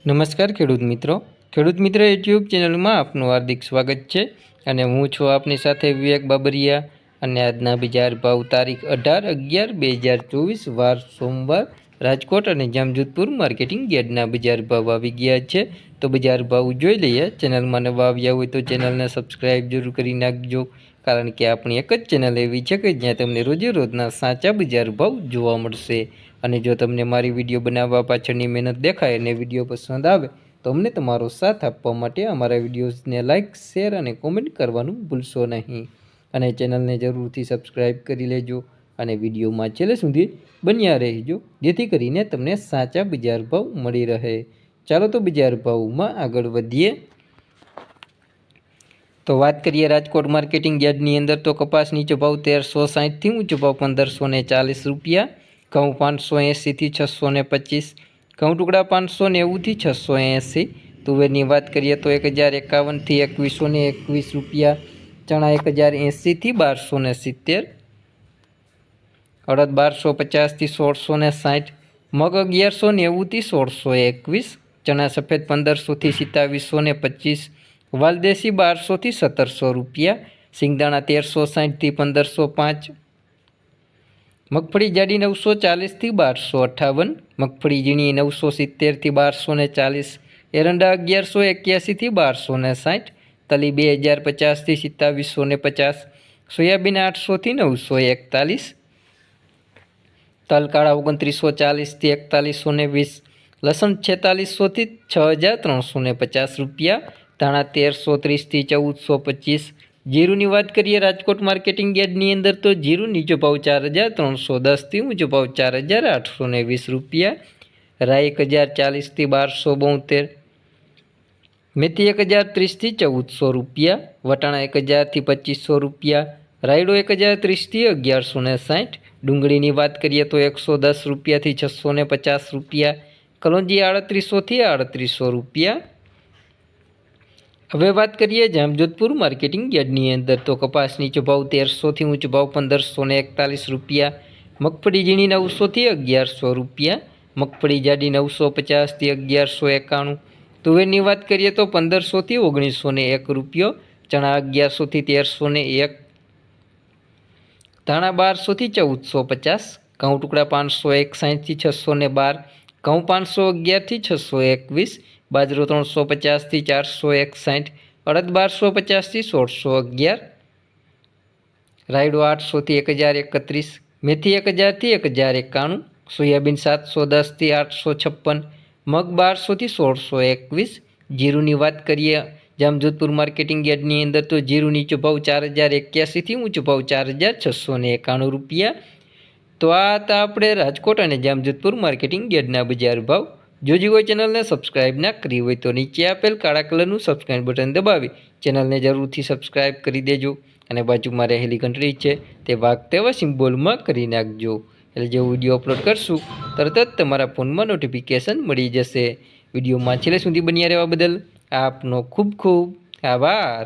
નમસ્કાર ખેડૂત મિત્રો યુટ્યુબ ચેનલમાં આપનું હાર્દિક સ્વાગત છે અને હું છું આપની સાથે વિવેક બાબરિયા અને આજના બજાર ભાવ તારીખ 18/11/2024 વાર સોમવાર રાજકોટ અને જામજોધપુર માર્કેટિંગ યાર્ડના બજાર ભાવ આવી ગયા છે। તો બજાર ભાવ જોઈ લઈએ। ચેનલમાં નવા આવ્યા હોય તો ચેનલને સબસ્ક્રાઈબ જરૂર કરી નાખજો, કારણ કે આપણી એક જ ચેનલ એવી છે કે જ્યાં તમને રોજે રોજના સાચા બજાર ભાવ જોવા મળશે। અને જો તમને મારી વિડીયો બનાવવા પાછળની મહેનત દેખાય અને વિડીયો પસંદ આવે તો અમને તમારો સાથ આપવા માટે અમારા વિડીયોઝને લાઇક, શેર અને કોમેન્ટ કરવાનું ભૂલશો નહીં। અને ચેનલને જરૂરથી સબસ્ક્રાઈબ કરી લેજો અને વિડીયોમાં છેલ્લે સુધી બન્યા રહેજો, જેથી કરીને તમને સાચા બજાર ભાવ મળી રહે। ચાલો તો બજાર ભાવમાં આગળ વધીએ। તો વાત કરીએ રાજકોટ માર્કેટિંગ યાર્ડની અંદર તો કપાસ નીચો ભાવ 1360થી ઊંચો ભાવ 1540 રૂપિયા, ઘઉં 580થી 625, ઘઉં ટુકડા 590થી 680, તુવેરની વાત કરીએ તો 1051થી 2121 રૂપિયા, ચણા 1080થી 1270, અડદ 1250થી 1660, મગ 1190થી 1621, ચણા સફેદ 1500થી 2725, વાલદેશી 1200થી 1700 રૂપિયા, સિંગદાણા 1360થી 1505, મગફળી જાડી 940થી 1258, મગફળી ઝીણી 970થી 1240, એરંડા 1181થી 1260, તલી 2050થી 2750, સોયાબીન 800થી 941, તલ કાળા 2940થી 4120, લસણ 4600થી 6350 રૂપિયા, ધાણા 1330થી 1425। જીરુની વાત કરીએ રાજકોટ માર્કેટિંગ યાર્ડની અંદર તો જીરું નીચો ભાવ 4310થી ઊંચો ભાવ 4820 રૂપિયા, રાઈ 1040થી 1272, મેથી 1030થી 1400 રૂપિયા, વટાણા 1000થી 2500 રૂપિયા, રાયડો 1030થી 1160, ડુંગળીની વાત કરીએ તો 110 રૂપિયાથી 650 રૂપિયા, કલોંજી 3800થી 3800 રૂપિયા। હવે વાત કરીએ જામજોધપુર માર્કેટિંગ યાર્ડની અંદર તો કપાસ નીચો ભાવ 1300થી ઊંચો ભાવ 1541 રૂપિયા, મગફળી ઝીણી 900થી 1100 રૂપિયા, મગફળી જાડી 950થી 1191, તુવેરની વાત કરીએ તો 1500થી 1901 રૂપિયો, ચણા 1100થી 1301, ધાણા 1200થી 1450, ઘઉં ટુકડા 561થી 612, ઘઉં 511થી 621, બાજરો 350થી 461, અડદ 1250થી 1611, રાયડો 800થી 1031, મેથી 1000થી 1091, સોયાબીન 710થી 856, મગ 1200થી 1621। જીરુની વાત કરીએ જામજોધપુર માર્કેટિંગ યાર્ડની અંદર તો જીરું નીચો ભાવ 4081થી ઊંચો ભાવ 4691 રૂપિયા। તો આ હતા આપણે રાજકોટ અને જામજોધપુર માર્કેટિંગ યાર્ડના બજાર ભાવ। જો કોઈ ચેનલને સબસ્ક્રાઈબ ના કરી હોય તો નીચે આપેલ કાળા કલરનું સબસ્ક્રાઈબ બટન દબાવી ચેનલને જરૂરથી સબસ્ક્રાઈબ કરી દેજો અને બાજુમાં રહેલી ઘંટડી છે તે વાગતા એવા સિમ્બોલમાં કરી નાખજો, એટલે જે વિડીયો અપલોડ કરશું તરત જ તમારા ફોનમાં નોટિફિકેશન મળી જશે। વિડીયોમાં છેલ્લે સુધી બન્યા રહેવા બદલ આપનો ખૂબ ખૂબ આભાર।